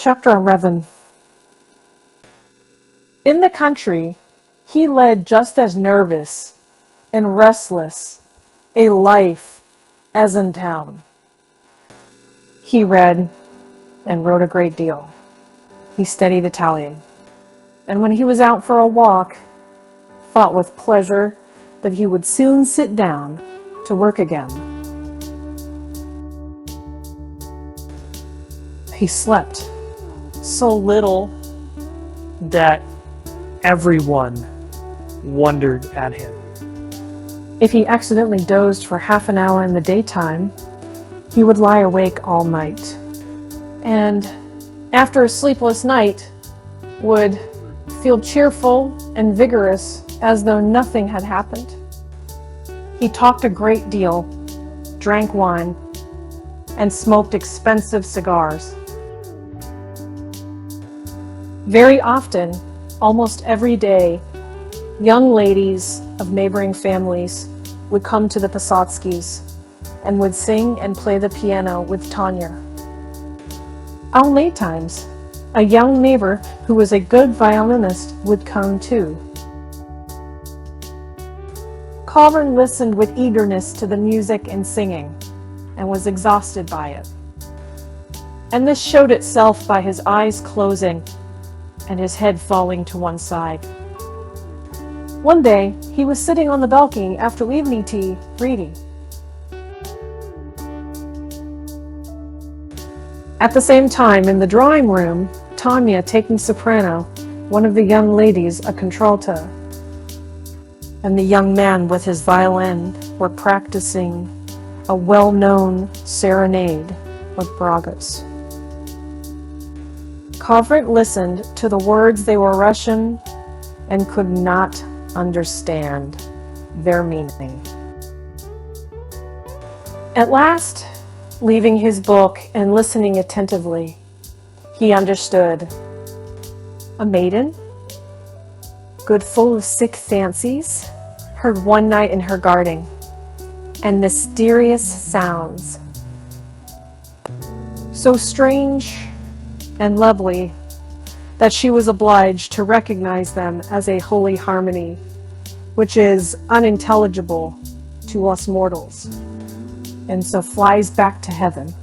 Chapter 11. In the country, he led just as nervous and restless a life as in town. He read and wrote a great deal. He studied Italian, and when he was out for a walk, thought with pleasure that he would soon sit down to work again. He slept so little that everyone wondered at him. If he accidentally dozed for half an hour in the daytime, he would lie awake all night, and after a sleepless night would feel cheerful and vigorous as though nothing had happened. He talked a great deal, drank wine, and smoked expensive cigars. Very often, almost every day, young ladies of neighboring families would come to the Posadzkis and would sing and play the piano with Tanya. On late times, a young neighbor who was a good violinist would come too. Kavrin listened with eagerness to the music and singing, and was exhausted by it. And this showed itself by his eyes closing and his head falling to one side. One day, he was sitting on the balcony after evening tea, reading. At the same time, in the drawing room, Tanya, taking soprano, one of the young ladies a contralto, and the young man with his violin were practicing a well-known serenade with bragas. Kavrin listened to the words. They were Russian and could not understand their meaning. At last, leaving his book and listening attentively, he understood. A maiden, good full of sick fancies, heard one night in her garden, and mysterious sounds, so strange and lovely that she was obliged to recognize them as a holy harmony, which is unintelligible to us mortals, and so flies back to heaven.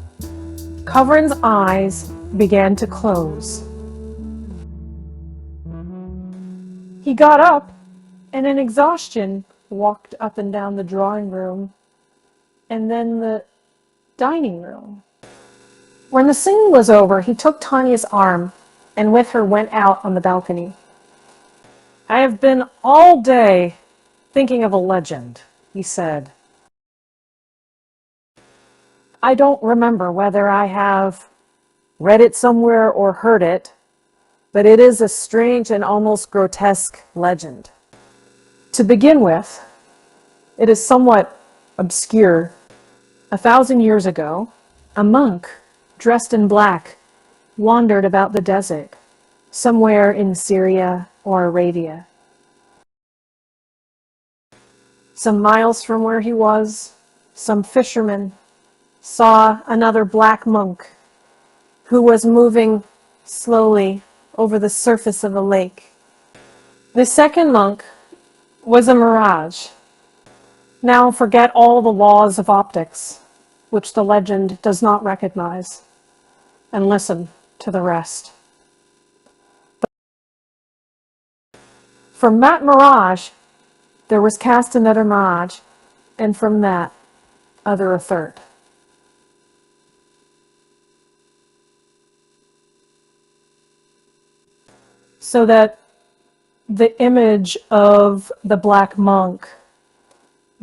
Kavrin's eyes began to close. He got up and in exhaustion walked up and down the drawing room and then the dining room. When the singing was over, he took Tanya's arm and with her went out on the balcony. "I have been all day thinking of a legend," he said. "I don't remember whether I have read it somewhere or heard it, but it is a strange and almost grotesque legend. To begin with, it is somewhat obscure. 1,000 years ago, a monk dressed in black wandered about the desert, somewhere in Syria or Arabia. Some miles from where he was, some fishermen saw another black monk who was moving slowly over the surface of the lake. The second monk was a mirage. Now forget all the laws of optics, which the legend does not recognize, and listen to the rest. From that mirage, there was cast another mirage, and from that, other a third. So that the image of the black monk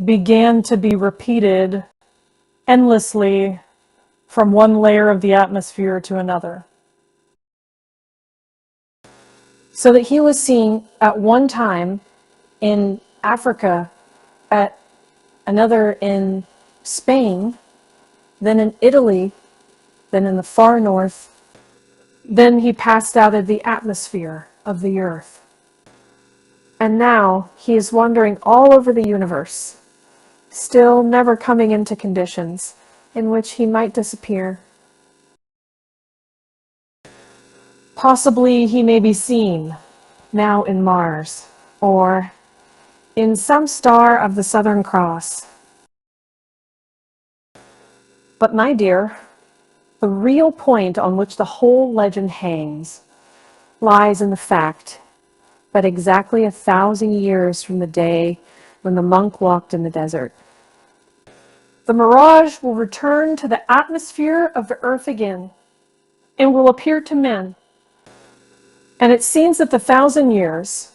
began to be repeated endlessly from one layer of the atmosphere to another. So that he was seen at one time in Africa, at another in Spain, then in Italy, then in the far north. Then he passed out of the atmosphere of the earth. And now he is wandering all over the universe, still never coming into conditions in which he might disappear. Possibly he may be seen now in Mars, or in some star of the Southern Cross. But my dear, the real point on which the whole legend hangs lies in the fact that exactly 1,000 years from the day when the monk walked in the desert, the mirage will return to the atmosphere of the earth again and will appear to men. And it seems that the 1,000 years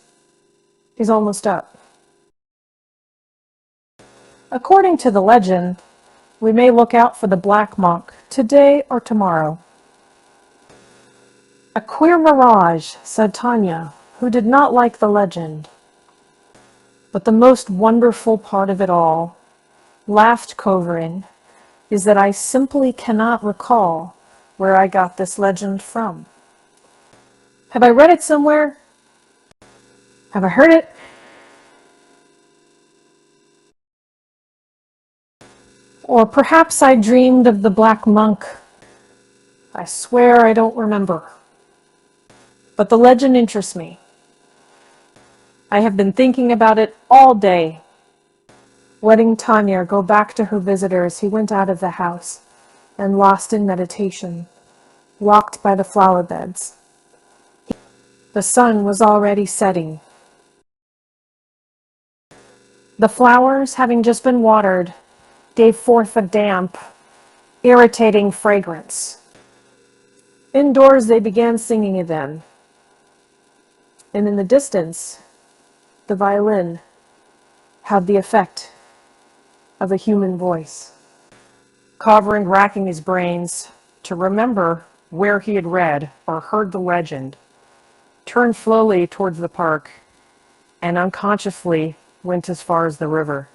is almost up. According to the legend, we may look out for the black monk today or tomorrow. A queer mirage, said Tanya, who did not like the legend. But the most wonderful part of it all, laughed Kovarin, is that I simply cannot recall where I got this legend from. Have I read it somewhere? Have I heard it? Or perhaps I dreamed of the black monk. I swear I don't remember. But the legend interests me. I have been thinking about it all day. Letting Tanya go back to her visitors, he went out of the house and, lost in meditation, walked by the flower beds. The sun was already setting. The flowers, having just been watered, gave forth a damp, irritating fragrance. Indoors they began singing again, and in the distance, the violin had the effect of a human voice. Kovarin, racking his brains to remember where he had read or heard the legend, turned slowly towards the park and unconsciously went as far as the river.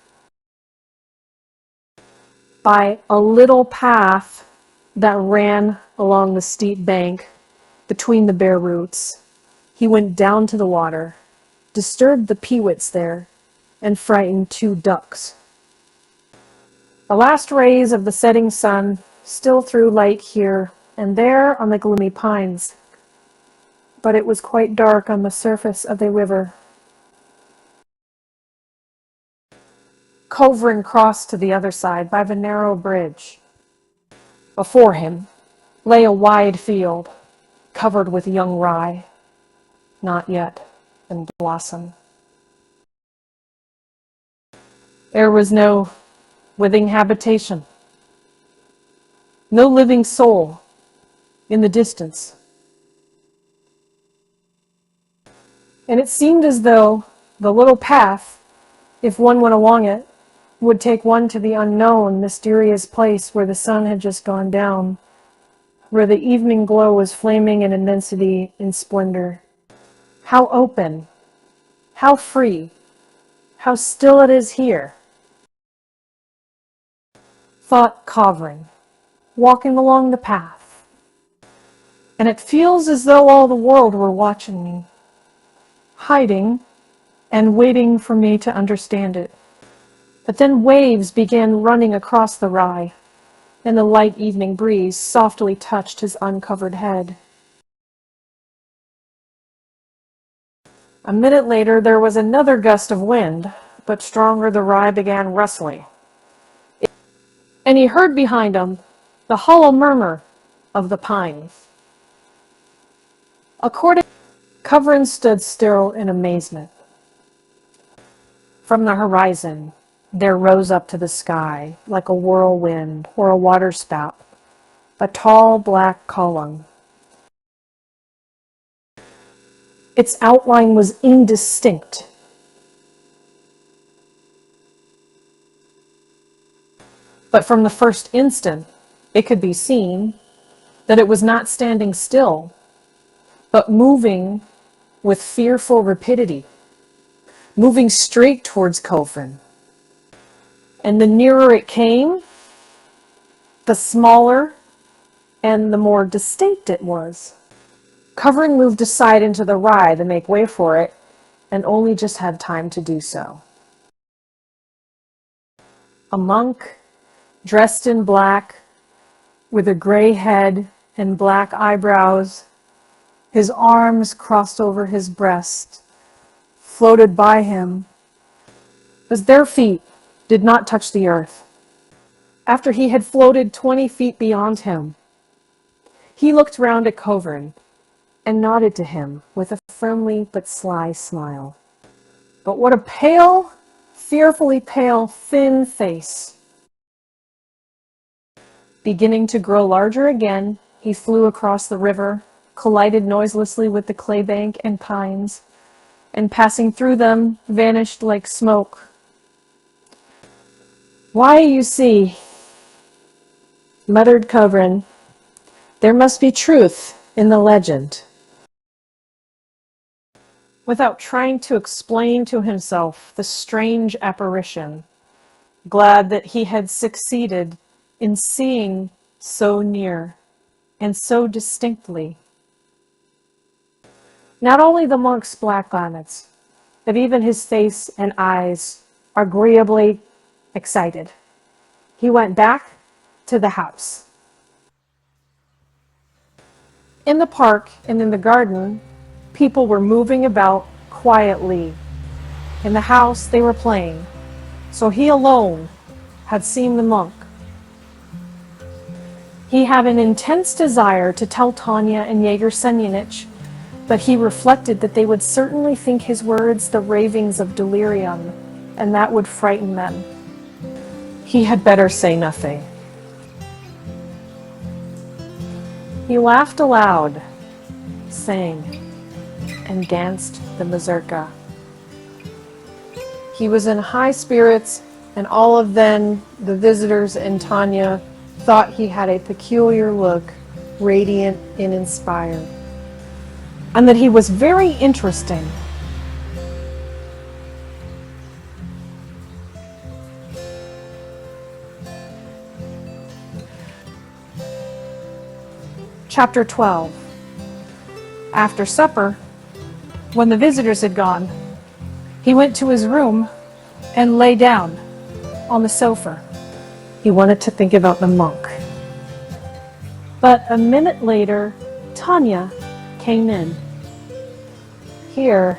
By a little path that ran along the steep bank between the bare roots, he went down to the water, disturbed the peewits there, and frightened 2 ducks. The last rays of the setting sun still threw light here and there on the gloomy pines, but it was quite dark on the surface of the river. Kovarin crossed to the other side by the narrow bridge. Before him lay a wide field covered with young rye, not yet in blossom. There was no living habitation, no living soul in the distance. And it seemed as though the little path, if one went along it, would take one to the unknown, mysterious place where the sun had just gone down, where the evening glow was flaming in immensity and splendor. How open, how free, how still it is here, thought Kovarin, walking along the path. And it feels as though all the world were watching me, hiding and waiting for me to understand it. But then waves began running across the rye, and the light evening breeze softly touched his uncovered head. A minute later, there was another gust of wind, but stronger the rye began rustling. And he heard behind him the hollow murmur of the pines. Kovarin stood still in amazement. From the horizon, there rose up to the sky, like a whirlwind or a waterspout, a tall black column. Its outline was indistinct. But from the first instant, it could be seen that it was not standing still, but moving with fearful rapidity, moving straight towards Kovarin. And the nearer it came, the smaller and the more distinct it was. Kovarin moved aside into the rye to make way for it, and only just had time to do so. A monk, dressed in black, with a gray head and black eyebrows, His arms crossed over his breast, floated by him, as their feet did not touch the earth. After he had floated 20 feet beyond him, he looked round at Kovrin and nodded to him with a friendly but sly smile. But what a pale, fearfully pale, thin face! Beginning to grow larger again, he flew across the river, collided noiselessly with the claybank and pines, and passing through them, vanished like smoke. "Why, you see," muttered Kovrin, "there must be truth in the legend." Without trying to explain to himself the strange apparition, glad that he had succeeded in seeing so near and so distinctly not only the monk's black garments, but even his face and eyes agreeably excited, he went back to the house. In the park and in the garden, people were moving about quietly. In the house, they were playing, so he alone had seen the monk. He had an intense desire to tell Tanya and Yegor Semyonich, but he reflected that they would certainly think his words the ravings of delirium, and that would frighten them. He had better say nothing. He laughed aloud, sang, and danced the mazurka. He was in high spirits, and all of them, the visitors and Tanya, thought he had a peculiar look, radiant and inspired, and that he was very interesting. Chapter 12. After supper, when the visitors had gone, he went to his room and lay down on the sofa. He wanted to think about the monk. But a minute later, Tanya came in. "Here,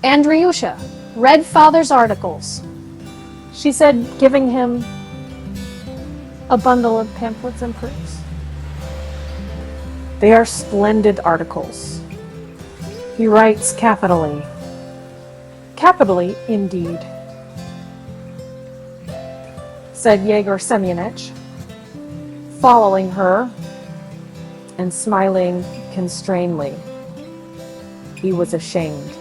Andriusha, read Father's articles," she said, giving him a bundle of pamphlets and proofs. "They are splendid articles. He writes capitally." "Capitally, indeed," said Yegor Semyonich, following her and smiling constrainedly. He was ashamed.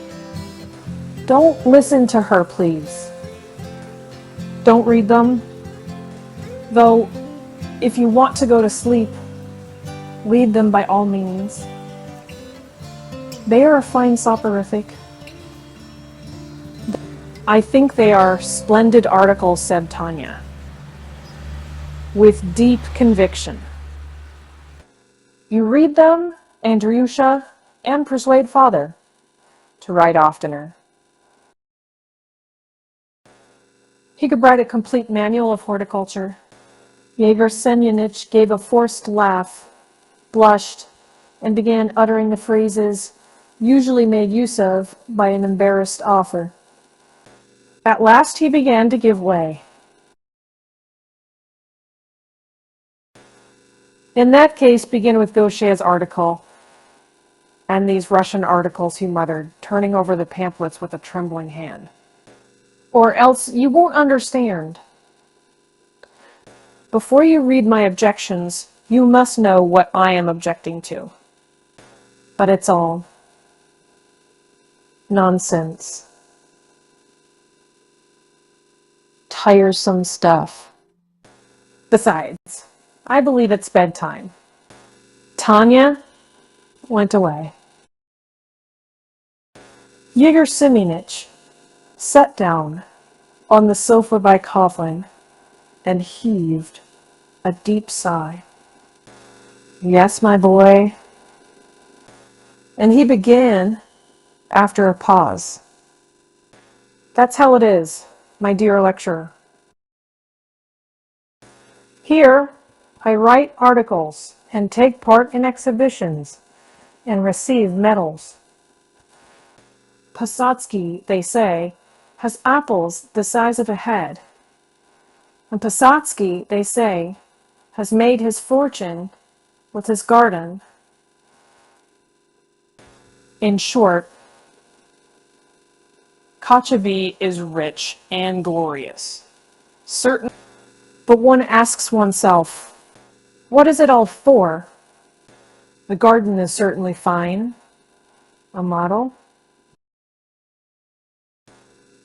"Don't listen to her, please. Don't read them. Though, if you want to go to sleep, read them by all means. They are a fine soporific." "I think they are splendid articles," said Tanya, with deep conviction. "You read them, Andriusha, and persuade Father to write oftener. He could write a complete manual of horticulture." Yegor Semyonich gave a forced laugh, blushed, and began uttering the phrases usually made use of by an embarrassed author. At last he began to give way. "In that case, begin with Gaucher's article, and these Russian articles," he muttered, turning over the pamphlets with a trembling hand. "Or else you won't understand. Before you read my objections, you must know what I am objecting to. But it's all nonsense. Tiresome stuff. Besides, I believe it's bedtime." Tanya went away. Yegor Semyonich sat down on the sofa by Kovrin and heaved a deep sigh. "Yes, my boy." And he began after a pause. "That's how it is, my dear lecturer. Here, I write articles and take part in exhibitions and receive medals. Posadzki, they say, has apples the size of a head. And Posadzki, they say, has made his fortune with his garden. In short, Kochubey is rich and glorious. Certain, but one asks oneself, what is it all for? The garden is certainly fine, a model.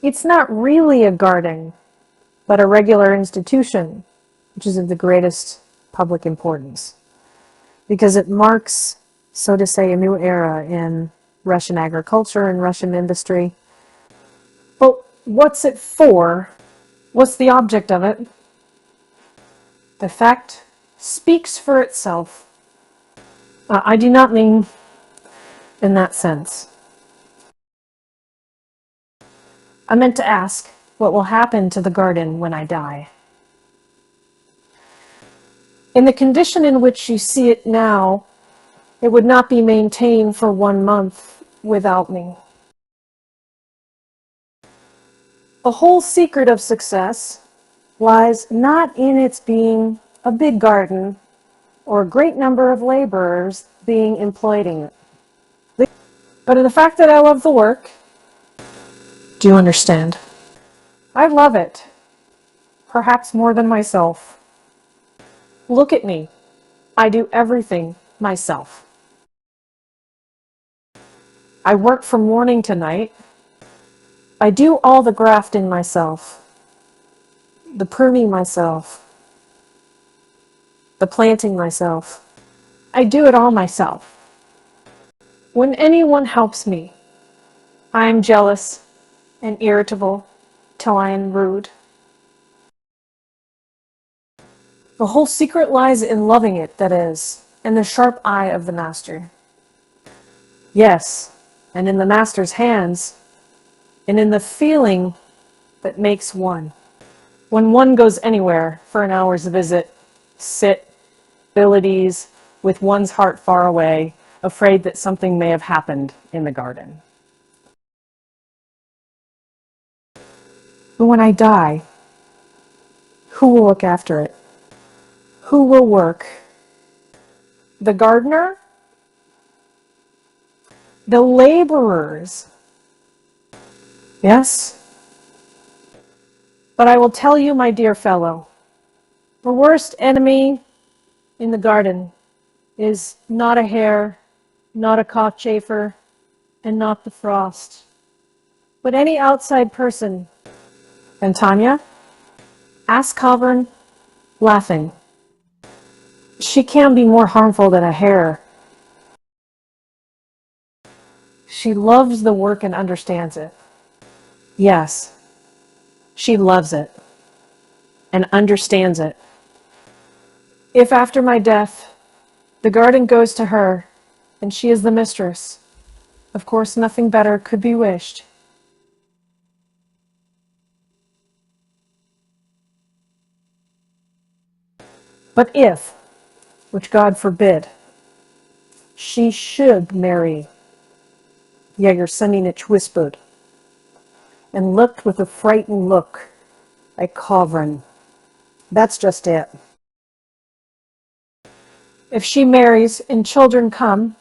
It's not really a garden, but a regular institution, which is of the greatest public importance, because it marks, so to say, a new era in Russian agriculture and Russian industry. But what's it for? What's the object of it? The fact speaks for itself. I do not mean in that sense. I meant to ask what will happen to the garden when I die. In the condition in which you see it now, it would not be maintained for 1 month without me. The whole secret of success lies not in its being a big garden or a great number of laborers being employed in it, but in the fact that I love the work. Do you understand? I love it, perhaps more than myself. Look at me. I do everything myself. I work from morning to night. I do all the grafting myself, the pruning myself, the planting myself. I do it all myself. When anyone helps me, I am jealous and irritable till I am rude. The whole secret lies in loving it, that is, in the sharp eye of the master. Yes, and in the master's hands, and in the feeling that makes one. When one goes anywhere for an hour's visit, sit, fill at ease, with one's heart far away, afraid that something may have happened in the garden. But when I die, who will look after it? Who will work? The gardener? The laborers? Yes? But I will tell you, my dear fellow, the worst enemy in the garden is not a hare, not a cockchafer, and not the frost, but any outside person. And Tanya? Asked Kavern, laughing. She can't be more harmful than a hare. She loves the work and understands it. Yes, she loves it and understands it. If after my death, the garden goes to her and she is the mistress, of course nothing better could be wished. But if, which God forbid, she should marry, Yegor Seninich whispered, and looked with a frightened look at Kovrin. That's just it. If she marries and children come,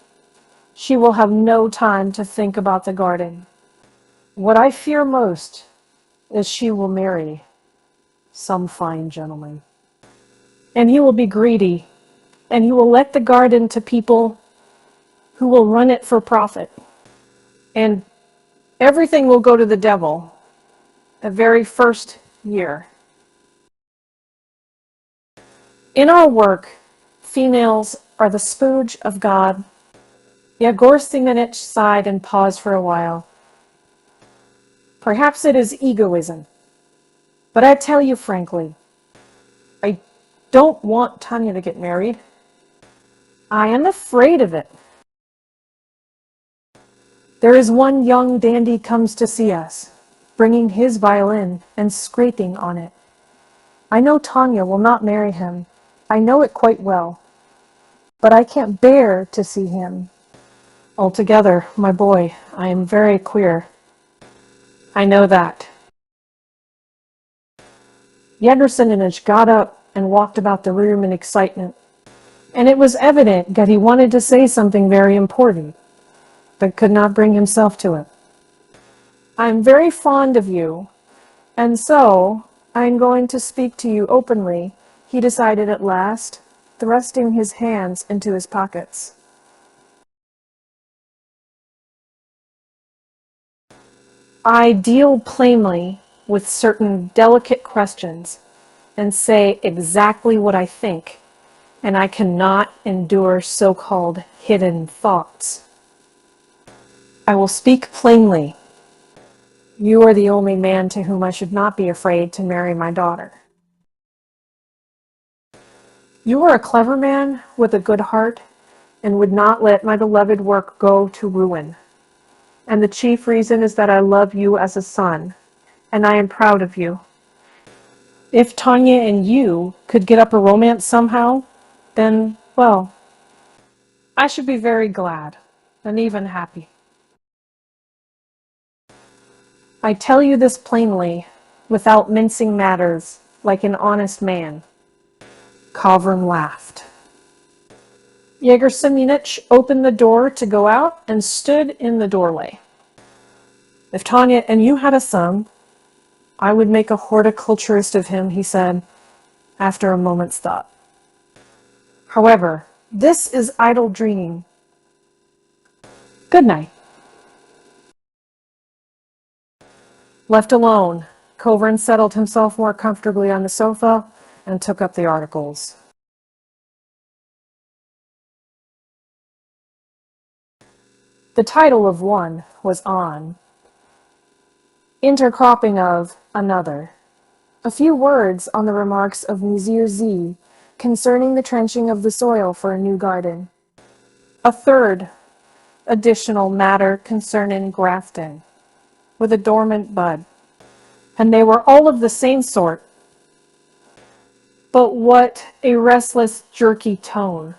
she will have no time to think about the garden. What I fear most is she will marry some fine gentleman. And he will be greedy, and he will let the garden to people who will run it for profit. And everything will go to the devil the very first year. In our work, females are the spooge of God. Yegor Semenich sighed and paused for a while. Perhaps it is egoism, but I tell you frankly, I don't want Tanya to get married. I am afraid of it. There is one young dandy comes to see us, bringing his violin and scraping on it. I know Tanya will not marry him, I know it quite well, but I can't bear to see him. Altogether, my boy, I am very queer. I know that. Yegorseminich got up and walked about the room in excitement, and it was evident that he wanted to say something very important, but could not bring himself to it. I am very fond of you, and so I am going to speak to you openly, he decided at last, thrusting his hands into his pockets. I deal plainly with certain delicate questions and say exactly what I think, and I cannot endure so-called hidden thoughts. I will speak plainly. You are the only man to whom I should not be afraid to marry my daughter. You are a clever man with a good heart and would not let my beloved work go to ruin. And the chief reason is that I love you as a son, and I am proud of you. If Tanya and you could get up a romance somehow, then, well, I should be very glad and even happy. I tell you this plainly, without mincing matters, like an honest man. Kavrin laughed. Yegorseminich opened the door to go out and stood in the doorway. If Tanya and you had a son, I would make a horticulturist of him, he said, after a moment's thought. However, this is idle dreaming. Good night. Left alone, Kavrin settled himself more comfortably on the sofa and took up the articles. The title of one was on, intercropping of another. A few words on the remarks of Monsieur Z concerning the trenching of the soil for a new garden. A third additional matter concerning grafting, with a dormant bud. And they were all of the same sort. But what a restless, jerky tone.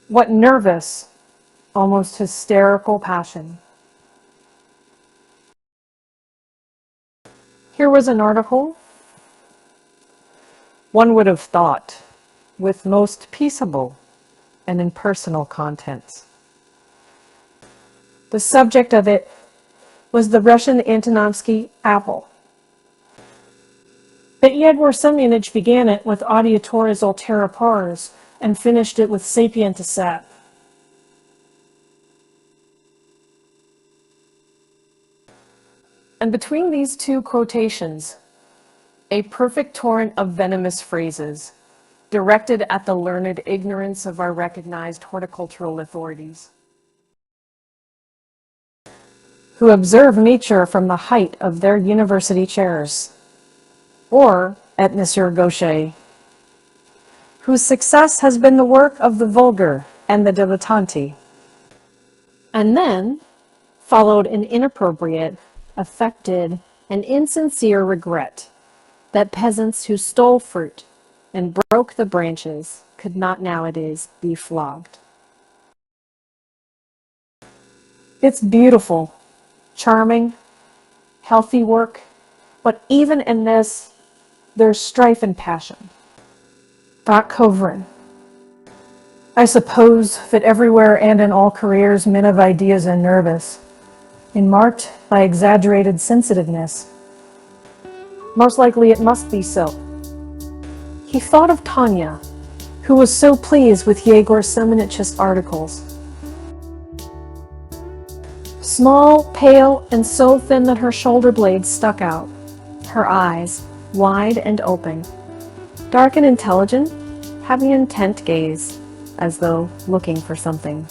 What nervous, almost hysterical passion. Here was an article, one would have thought, with most peaceable and impersonal contents. The subject of it was the Russian Antonovsky apple. But Yegorseminich began it with Audiatores altera pars and finished it with Sapienta sap. And between these two quotations, a perfect torrent of venomous phrases directed at the learned ignorance of our recognized horticultural authorities, who observe nature from the height of their university chairs, or at Monsieur Gaucher, whose success has been the work of the vulgar and the dilettanti. And then followed an inappropriate, affected, and insincere regret that peasants who stole fruit and broke the branches could not nowadays be flogged. It's beautiful, charming, healthy work, but even in this, there's strife and passion. Thought Kavrin. I suppose that everywhere and in all careers men of ideas are nervous, and marked by exaggerated sensitiveness. Most likely it must be so. He thought of Tanya, who was so pleased with Yegorseminich's articles. Small, pale, and so thin that her shoulder blades stuck out, her eyes wide and open, dark and intelligent, having intent gaze, as though looking for something.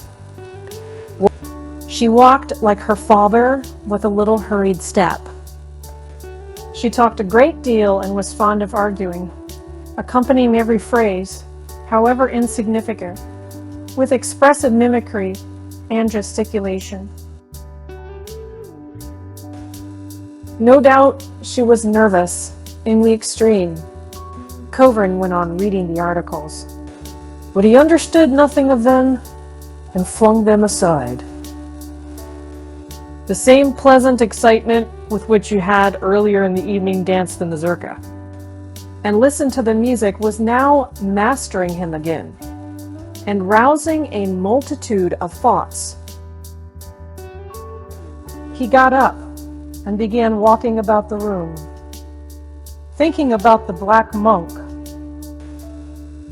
She walked like her father with a little hurried step. She talked a great deal and was fond of arguing, accompanying every phrase, however insignificant, with expressive mimicry and gesticulation. No doubt she was nervous in the extreme. Kovrin went on reading the articles, but he understood nothing of them and flung them aside. The same pleasant excitement with which you had earlier in the evening danced the mazurka, and listened to the music was now mastering him again, and rousing a multitude of thoughts. He got up and began walking about the room, thinking about the black monk.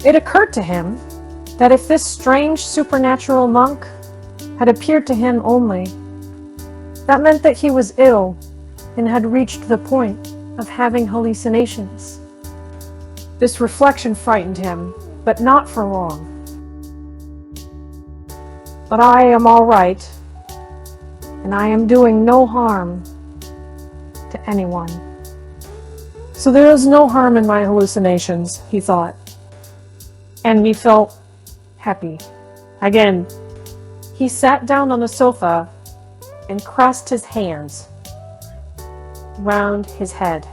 It occurred to him that if this strange supernatural monk had appeared to him only, that meant that he was ill and had reached the point of having hallucinations. This reflection frightened him, but not for long. But I am all right, and I am doing no harm to anyone. So there is no harm in my hallucinations, he thought, and he felt happy. Again, he sat down on the sofa and crossed his hands round his head,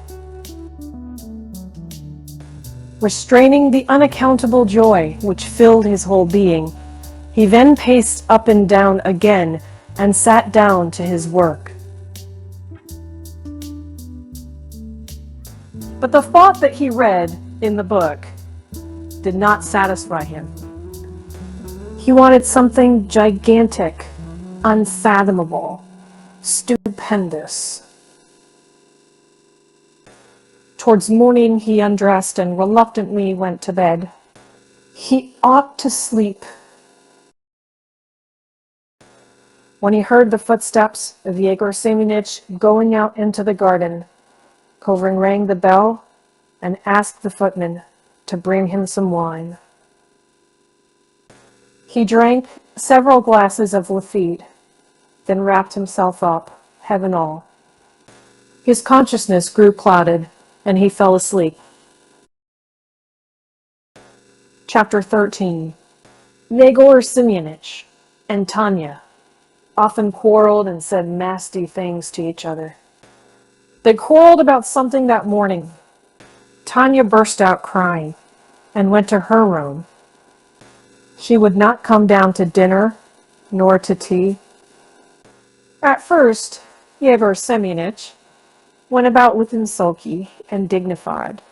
restraining the unaccountable joy which filled his whole being. He then paced up and down again and sat down to his work. But the thought that he read in the book did not satisfy him. He wanted something gigantic, unfathomable, stupendous. Towards morning he undressed and reluctantly went to bed. He ought to sleep. When he heard the footsteps of Yegor Semyonich going out into the garden, Kovrin rang the bell and asked the footman to bring him some wine. He drank several glasses of Lafitte, then wrapped himself up, head and all. His consciousness grew clouded, and he fell asleep. Chapter 13. Yegor Semyonich and Tanya often quarreled and said nasty things to each other. They quarreled about something that morning. Tanya burst out crying and went to her room. She would not come down to dinner nor to tea. At first, Yegor Semyonich went about looking sulky and dignified,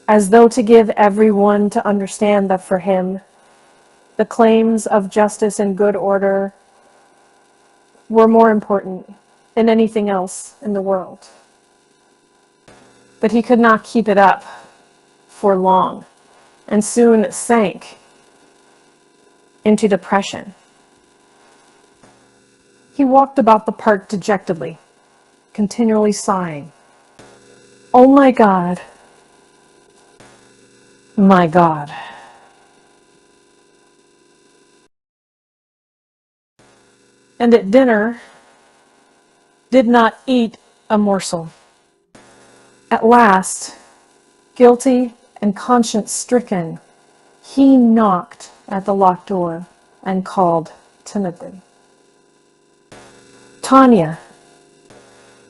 as though to give everyone to understand that for him, the claims of justice and good order were more important than anything else in the world. But he could not keep it up for long, and soon sank into depression. He walked about the park dejectedly, continually sighing. "Oh my God, my God." And at dinner, did not eat a morsel. At last, guilty and conscience-stricken, he knocked at the locked door and called timidly, "Tanya,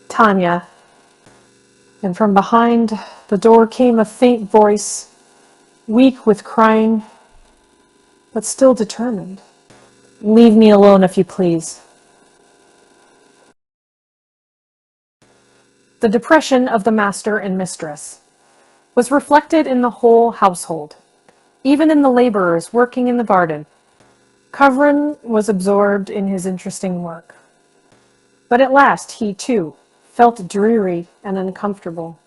Tanya." And from behind the door came a faint voice, weak with crying, but still determined. "Leave me alone, if you please." The depression of the master and mistress was reflected in the whole household, even in the laborers working in the garden. Kovrin was absorbed in his interesting work. But at last he, too, felt dreary and uncomfortable.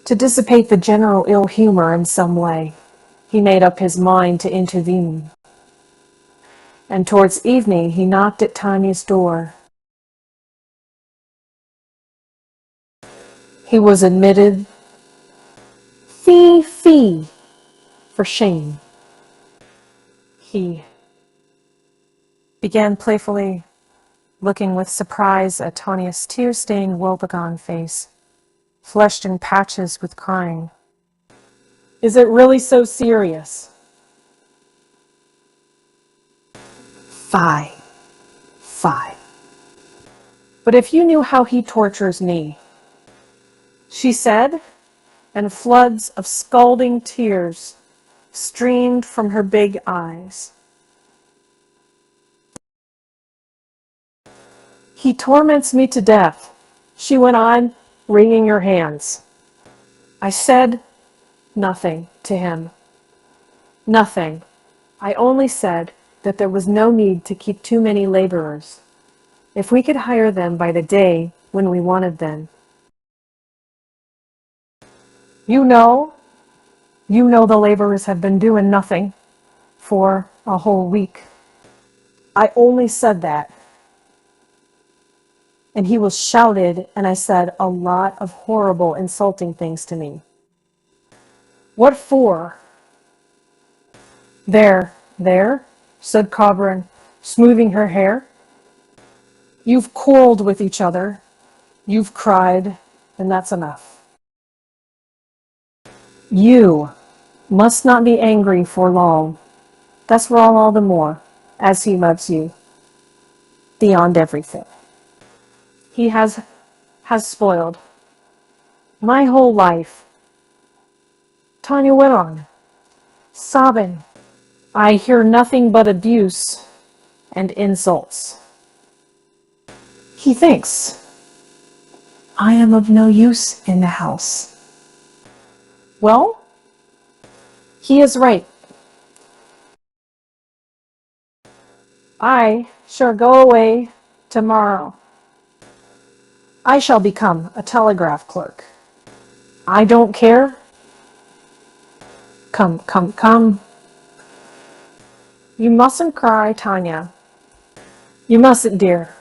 To dissipate the general ill humor in some way, he made up his mind to intervene. And towards evening he knocked at Tanya's door. He was admitted. Fee, fee, for shame. He began playfully, looking with surprise at Tanya's tear-stained, woebegone face, flushed in patches with crying. "Is it really so serious?" "Fie, fie. But if you knew how he tortures me." she said, and floods of scalding tears streamed from her big eyes. He torments me to death, she went on, wringing her hands. I said nothing to him. Nothing. I only said that there was no need to keep too many laborers. If we could hire them by the day when we wanted them. You know the laborers have been doing nothing for a whole week. I only said that. And he was shouted, and I said a lot of horrible, insulting things to me. What for? There, said Cobran, smoothing her hair. You've quarreled with each other. You've cried, and that's enough. You must not be angry for long. That's wrong all the more, as he loves you, beyond everything. He has spoiled my whole life. Tanya went on, sobbing. I hear nothing but abuse and insults. He thinks I am of no use in the house. Well, he is right. I shall go away tomorrow. I shall become a telegraph clerk. I don't care. Come. You mustn't cry, Tanya. You mustn't, dear.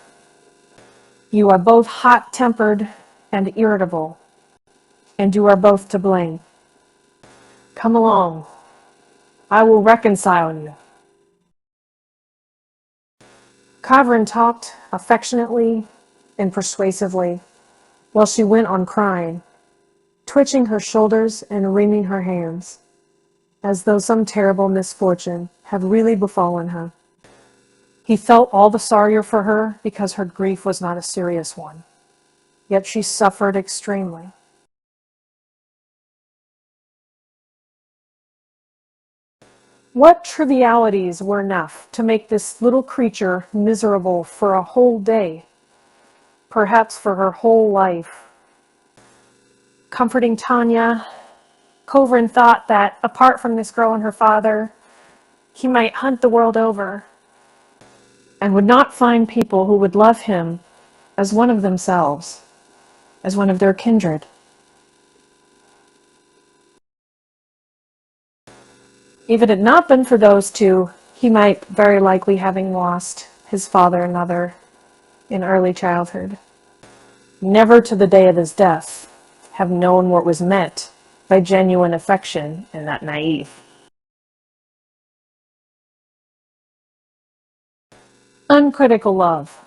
You are both hot-tempered and irritable, and you are both to blame. Come along. I will reconcile you. Cobran talked affectionately and persuasively while she went on crying, twitching her shoulders and wringing her hands, as though some terrible misfortune had really befallen her. He felt all the sorrier for her because her grief was not a serious one, yet she suffered extremely. What trivialities were enough to make this little creature miserable for a whole day, perhaps for her whole life? Comforting Tanya, Cobran thought that, apart from this girl and her father, he might hunt the world over and would not find people who would love him as one of themselves, as one of their kindred. If it had not been for those two, he might very likely having lost his father and mother in early childhood, never to the day of his death have known what was meant by genuine affection and that naive. Uncritical love,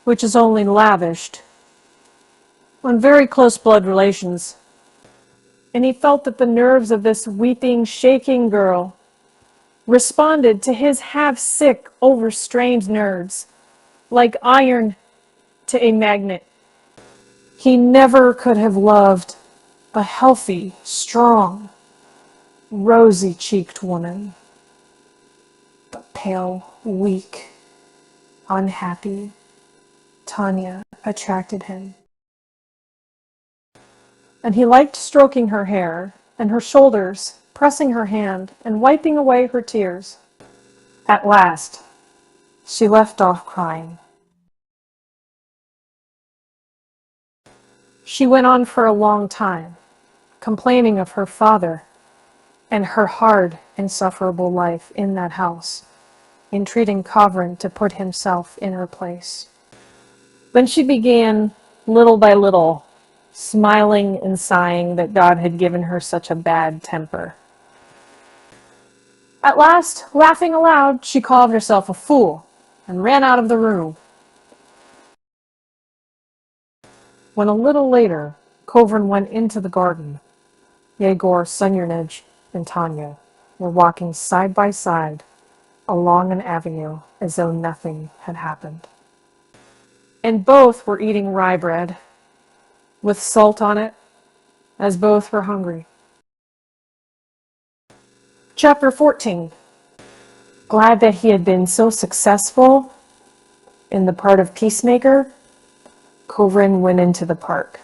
which is only lavished on very close blood relations. And he felt that the nerves of this weeping, shaking girl responded to his half-sick, overstrained nerves like iron to a magnet. He never could have loved a healthy, strong, rosy-cheeked woman, but pale, weak, unhappy Tanya attracted him. And he liked stroking her hair and her shoulders, pressing her hand and wiping away her tears. At last, she left off crying. She went on for a long time, complaining of her father and her hard, insufferable life in that house, entreating Cobran to put himself in her place. Then she began, little by little, smiling and sighing that God had given her such a bad temper. At last, laughing aloud, she called herself a fool and ran out of the room. When a little later, Cobran went into the garden, Yegor Sunyanij and Tanya were walking side by side along an avenue as though nothing had happened. And both were eating rye bread, with salt on it, as both were hungry. Chapter 14. Glad that he had been so successful in the part of peacemaker, Kovrin went into the park,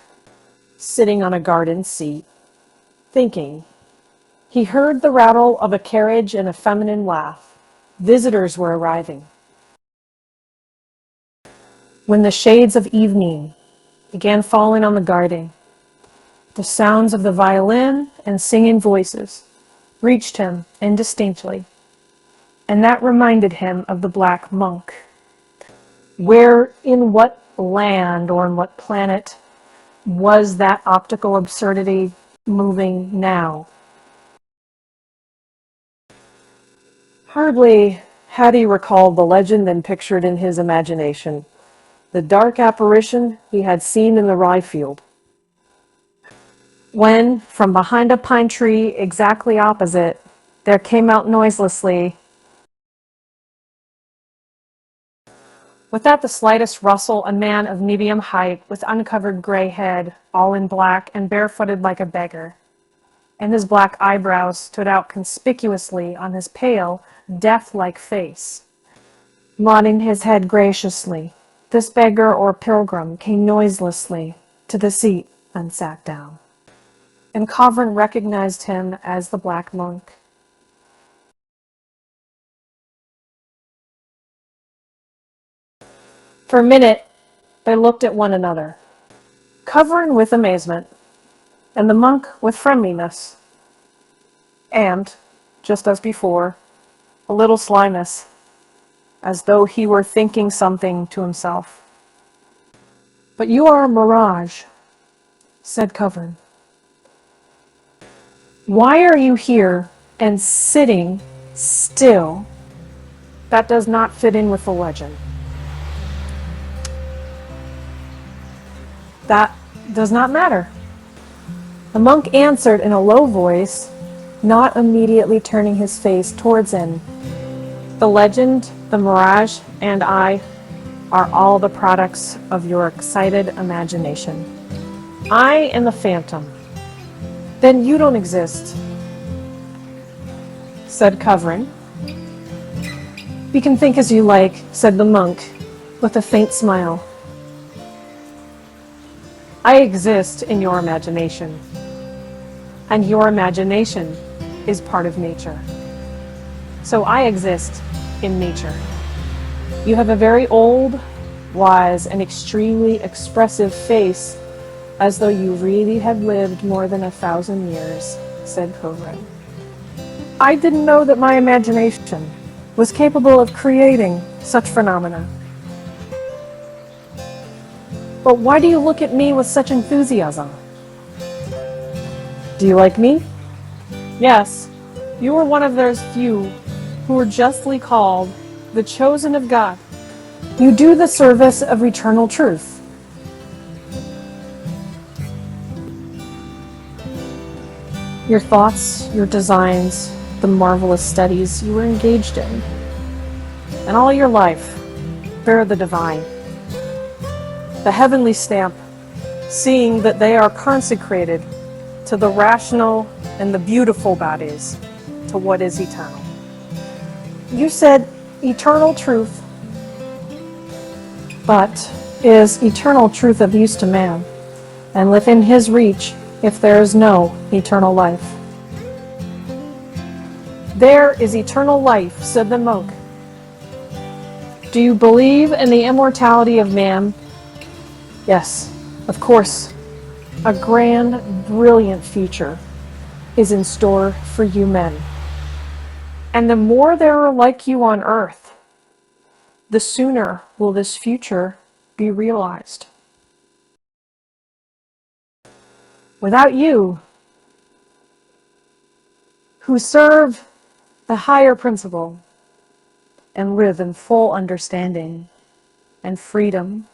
sitting on a garden seat, thinking. He heard the rattle of a carriage and a feminine laugh. Visitors were arriving. When the shades of evening began falling on the garden, the sounds of the violin and singing voices reached him indistinctly, and that reminded him of the black monk. Where, in what land or on what planet was that optical absurdity moving now? Hardly had he recalled the legend then pictured in his imagination, the dark apparition he had seen in the rye field, when, from behind a pine tree exactly opposite, there came out noiselessly, without the slightest rustle, a man of medium height, with uncovered gray head, all in black, and barefooted like a beggar. And his black eyebrows stood out conspicuously on his pale, death-like face. Nodding his head graciously, this beggar or pilgrim came noiselessly to the seat and sat down. And Kovrin recognized him as the black monk. For a minute, they looked at one another, Kovrin with amazement, and the monk with friendliness, and, just as before, a little slyness, as though he were thinking something to himself. "But you are a mirage," said Kovrin. "Why are you here and sitting still? That does not fit in with the legend." "That does not matter." The monk answered in a low voice, not immediately turning his face towards him. "The legend, the mirage, and I are all the products of your excited imagination. I am the phantom." "Then you don't exist," said Kovrin. "You can think as you like," said the monk, with a faint smile. "I exist in your imagination, and your imagination is part of nature. So I exist in nature. You have a very old, wise, and extremely expressive face, as though you really had lived more than 1,000 years, said Kovrin. "I didn't know that my imagination was capable of creating such phenomena." "But why do you look at me with such enthusiasm?" "Do you like me?" "Yes, you are one of those few who are justly called the chosen of God. You do the service of eternal truth. Your thoughts, your designs, the marvelous studies you were engaged in, and all your life bear the divine, the heavenly stamp, seeing that they are consecrated to the rational and the beautiful bodies, to what is eternal. You said eternal truth, but is eternal truth of use to man, and within his reach if there is no eternal life?" "There is eternal life," said the monk. "Do you believe in the immortality of man?" "Yes, of course. A grand, brilliant future is in store for you men. And the more there are like you on earth, the sooner will this future be realized. Without you, who serve the higher principle and live in full understanding and freedom,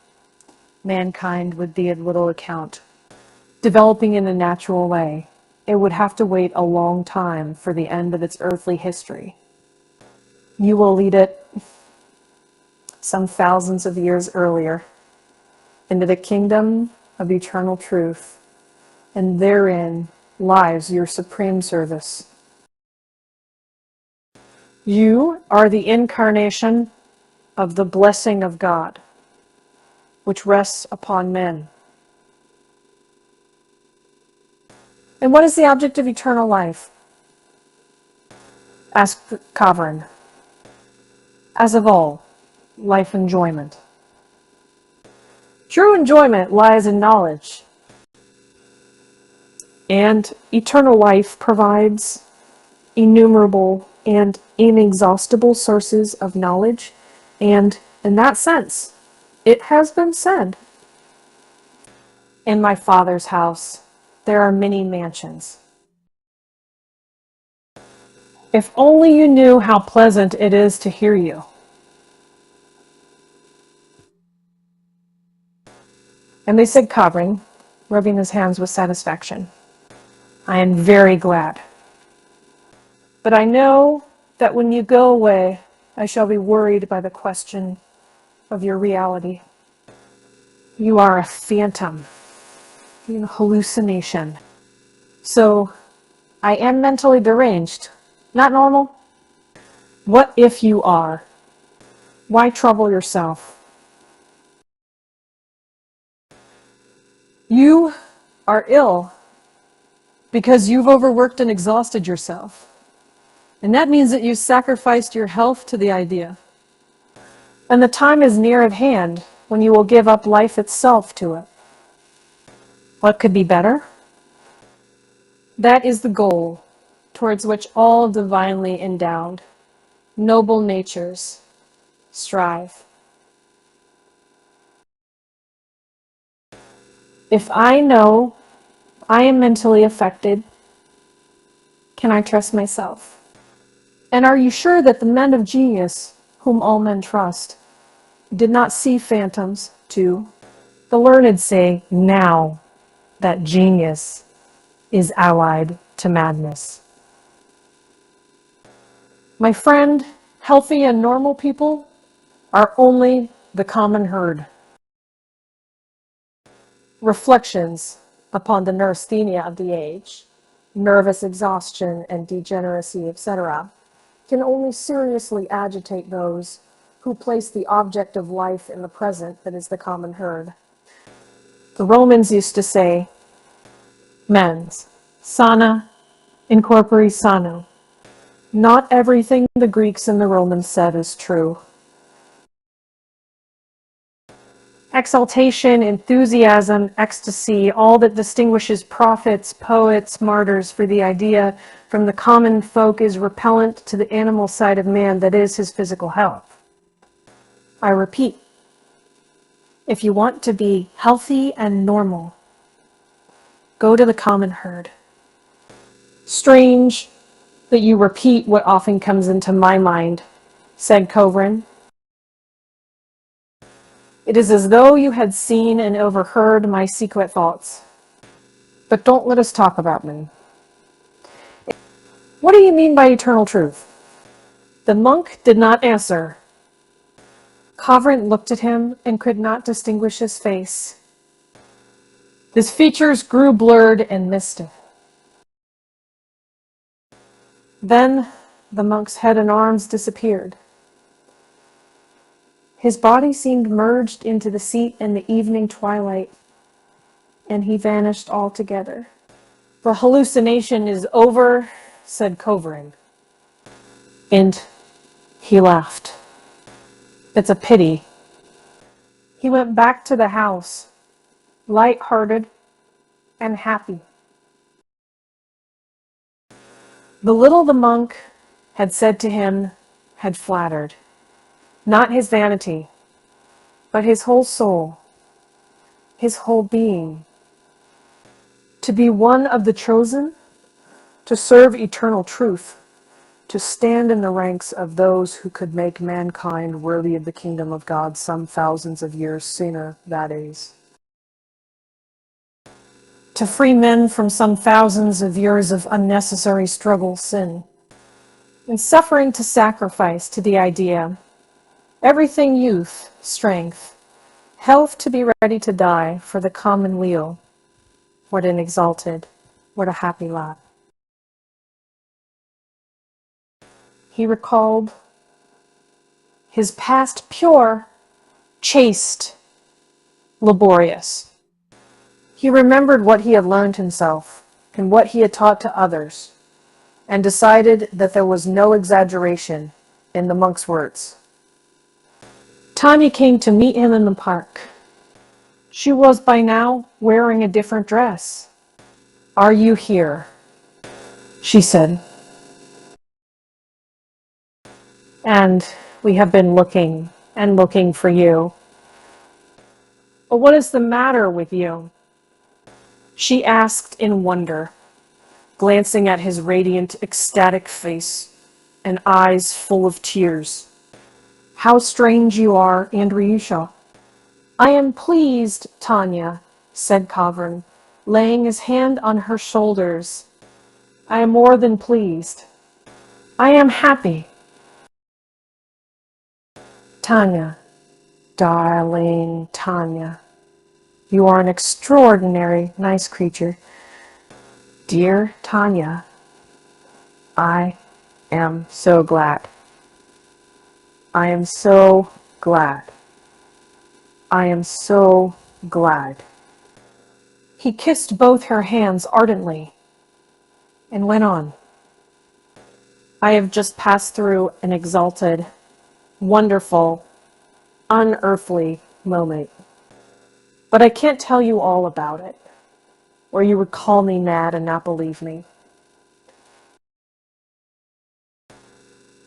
mankind would be of little account. Developing in a natural way, it would have to wait a long time for the end of its earthly history. You will lead it some thousands of years earlier into the kingdom of eternal truth, and therein lies your supreme service. You are the incarnation of the blessing of God, which rests upon men. And what is the object of eternal life? Asked Kavrin. As of all, life enjoyment. True enjoyment lies in knowledge, and eternal life provides innumerable and inexhaustible sources of knowledge, and in that sense, it has been said, "In my Father's house there are many mansions." If only you knew how pleasant it is to hear you. And they said, Kavrin, rubbing his hands with satisfaction, "I am very glad. But I know that when you go away, I shall be worried by the question of your reality. You are a phantom, a hallucination. So I am mentally deranged, not normal. What if you are? Why trouble yourself? You are ill because you've overworked and exhausted yourself. And that means that you sacrificed your health to the idea. And the time is near at hand when you will give up life itself to it. What could be better? That is the goal towards which all divinely endowed, noble natures strive. If I know I am mentally affected, can I trust myself? And are you sure that the men of genius, whom all men trust, did not see phantoms too? The learned say now that genius is allied to madness. My friend, healthy and normal people are only the common herd. Reflections upon the neurasthenia of the age, nervous exhaustion and degeneracy, etc., can only seriously agitate those who place the object of life in the present that is the common herd. The Romans used to say, mens sana in corpore sano. Not everything the Greeks and the Romans said is true. Exaltation, enthusiasm, ecstasy, all that distinguishes prophets, poets, martyrs for the idea from the common folk is repellent to the animal side of man, that is his physical health. I repeat, if you want to be healthy and normal, go to the common herd. Strange that you repeat what often comes into my mind, said Kavrin. It is as though you had seen and overheard my secret thoughts. But don't let us talk about me. What do you mean by eternal truth? The monk did not answer. Kavrin looked at him and could not distinguish his face. His features grew blurred and misty. Then the monk's head and arms disappeared. His body seemed merged into the seat in the evening twilight, and he vanished altogether. The hallucination is over, said Kavrin. And he laughed. It's a pity. He went back to the house, light-hearted and happy. The little the monk had said to him had flattered, not his vanity, but his whole soul, his whole being. To be one of the chosen, to serve eternal truth, to stand in the ranks of those who could make mankind worthy of the kingdom of God some thousands of years sooner, that is. To free men from some thousands of years of unnecessary struggle, sin, and suffering to sacrifice to the idea, everything youth, strength, Health to be ready to die for the common weal. What an exalted, what a happy lad. He recalled his past pure, chaste, laborious. He remembered what he had learned himself and what he had taught to others, and decided that there was no exaggeration in the monk's words. Tanya came to meet him in the park. She was by now wearing a different dress. "Are you here?" she said. "And we have been looking and looking for you. But what is the matter with you?" she asked in wonder, glancing at his radiant, ecstatic face and eyes full of tears. "How strange you are, Andriusha." "I am pleased, Tanya," said Kavran, laying his hand on her shoulders. "I am more than pleased. I am happy." "Tanya, darling Tanya, you are an extraordinary nice creature. Dear Tanya, I am so glad. I am so glad. I am so glad." He kissed both her hands ardently and went on. "I have just passed through an exalted, wonderful, unearthly moment. But I can't tell you all about it, or you would call me mad and not believe me.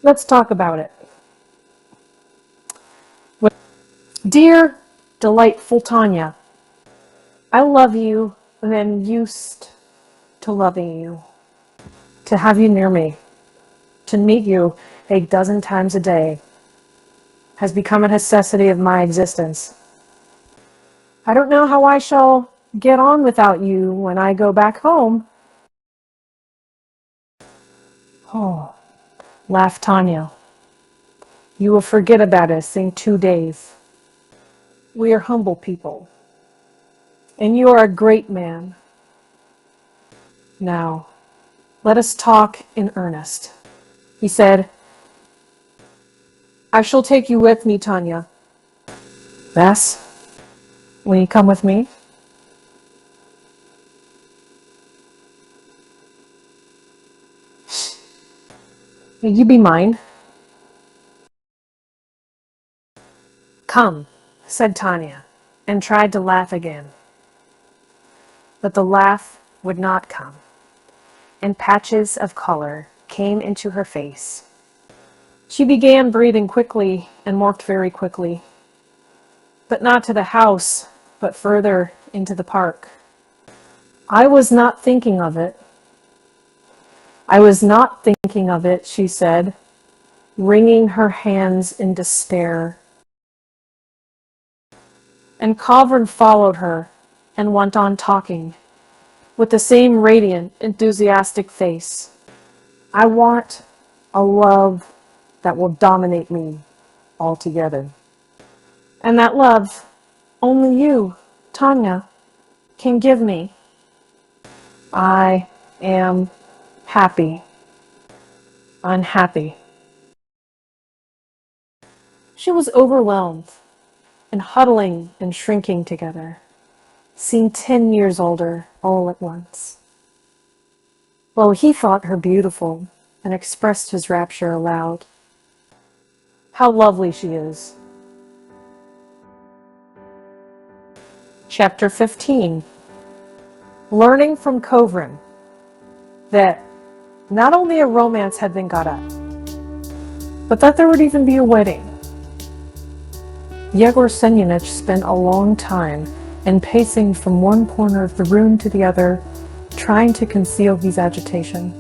Let's talk about it. Dear, delightful Tanya, I love you and am used to loving you, to have you near me, to meet you a dozen times a day has become a necessity of my existence. I don't know how I shall get on without you when I go back home." "Oh," laughed Tanya, "you will forget about us in 2 days. We are humble people, and you are a great man. Now, let us talk in earnest." He said, "I shall take you with me, Tanya." "Yes? Will you come with me?" "Will you be mine?" "Come," said Tanya, and tried to laugh again. But the laugh would not come, and patches of color came into her face. She began breathing quickly and walked very quickly, but not to the house, but further into the park. "I was not thinking of it. I was not thinking of it," she said, wringing her hands in despair. And Kavran followed her and went on talking, with the same radiant, enthusiastic face. "I want a love that will dominate me altogether. And that love, only you, Tanya, can give me. I am happy, unhappy." She was overwhelmed and huddling and shrinking together, seemed 10 years older all at once. Well, he thought her beautiful and expressed his rapture aloud. "How lovely she is." Chapter 15. Learning from Kavran that not only a romance had been got up, but that there would even be a wedding. Yegor Semyonich spent a long time in pacing from one corner of the room to the other, trying to conceal his agitation.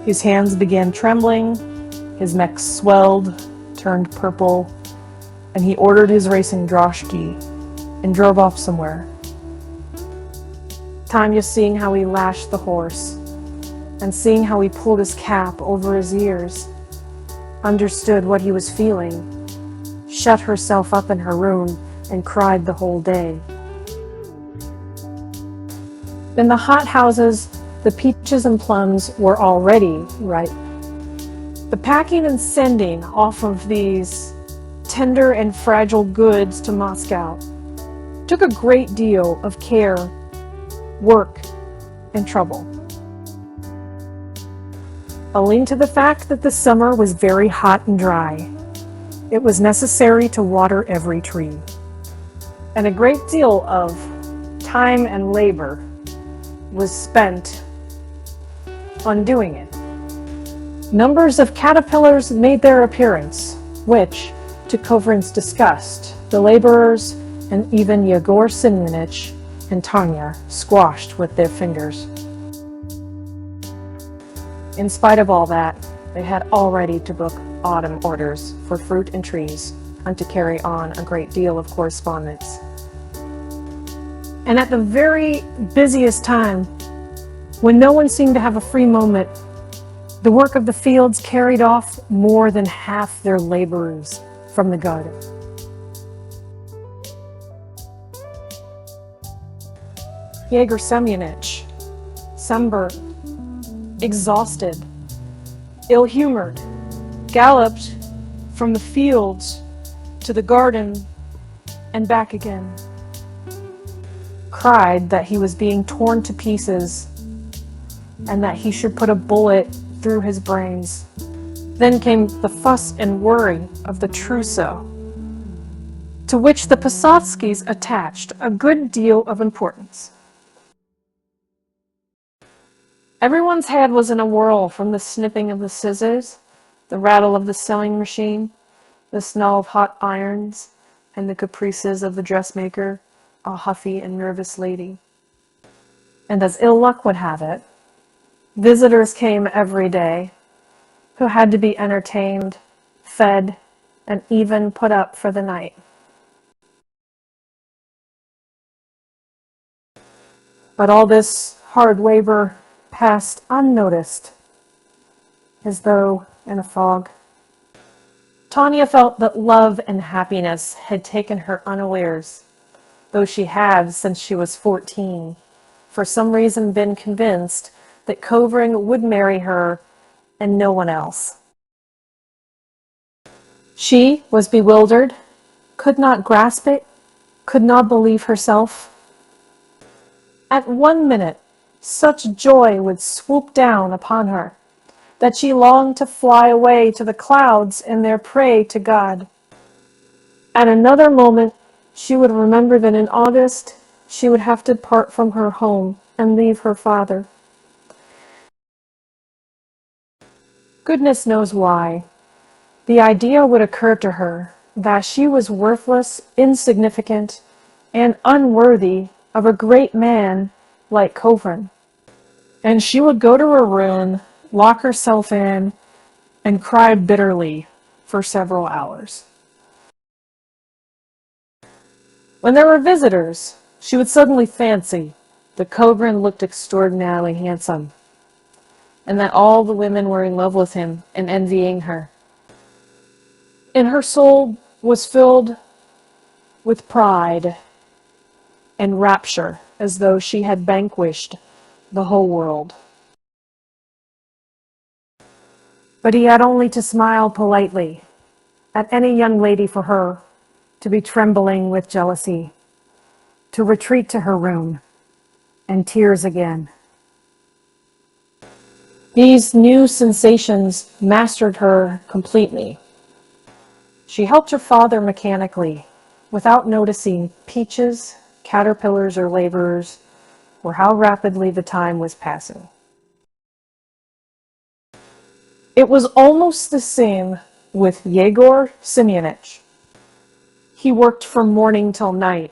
His hands began trembling, his neck swelled, turned purple, and he ordered his racing droshky and drove off somewhere. Tanya, seeing how he lashed the horse and seeing how he pulled his cap over his ears, understood what he was feeling. shut herself up in her room and cried the whole day. In the hothouses, the peaches and plums were already ripe. The packing and sending off of these tender and fragile goods to Moscow took a great deal of care, work, and trouble. Owing to the fact that the summer was very hot and dry, it was necessary to water every tree, and a great deal of time and labor was spent on doing it. Numbers of caterpillars made their appearance, which, to Kovrin's disgust, the laborers and even Yegor Semyonich and Tanya squashed with their fingers. In spite of all that, they had already to book autumn orders for fruit and trees and to carry on a great deal of correspondence. And at the very busiest time, when no one seemed to have a free moment, the work of the fields carried off more than half their laborers from the garden. Yegor Semyonich, sunburned, exhausted, ill-humored, galloped from the fields to the garden and back again, cried that he was being torn to pieces and that he should put a bullet through his brains. Then came the fuss and worry of the trousseau, to which the Posotskys attached a good deal of importance. Everyone's head was in a whirl from the snipping of the scissors, the rattle of the sewing machine, the smell of hot irons, and the caprices of the dressmaker, a huffy and nervous lady. And as ill luck would have it, visitors came every day, who had to be entertained, fed, and even put up for the night. But all this hard labor passed unnoticed, as though in a fog. Tanya felt that love and happiness had taken her unawares, though she had, since she was 14, for some reason been convinced that Kovrin would marry her and no one else. She was bewildered, could not grasp it, could not believe herself. At one minute, such joy would swoop down upon her that she longed to fly away to the clouds and there pray to God. At another moment, she would remember that in August she would have to part from her home and leave her father. Goodness knows why. The idea would occur to her that she was worthless, insignificant, and unworthy of a great man like Kovrin. And she would go to her room, lock herself in, and cry bitterly for several hours. When there were visitors, she would suddenly fancy that Kovrin looked extraordinarily handsome, and that all the women were in love with him and envying her. And her soul was filled with pride and rapture, as though she had vanquished the whole world. But he had only to smile politely at any young lady for her to be trembling with jealousy, to retreat to her room, and tears again. These new sensations mastered her completely. She helped her father mechanically, without noticing peaches, caterpillars, or laborers, or how rapidly the time was passing. It was almost the same with Yegor Semyonich. He worked from morning till night,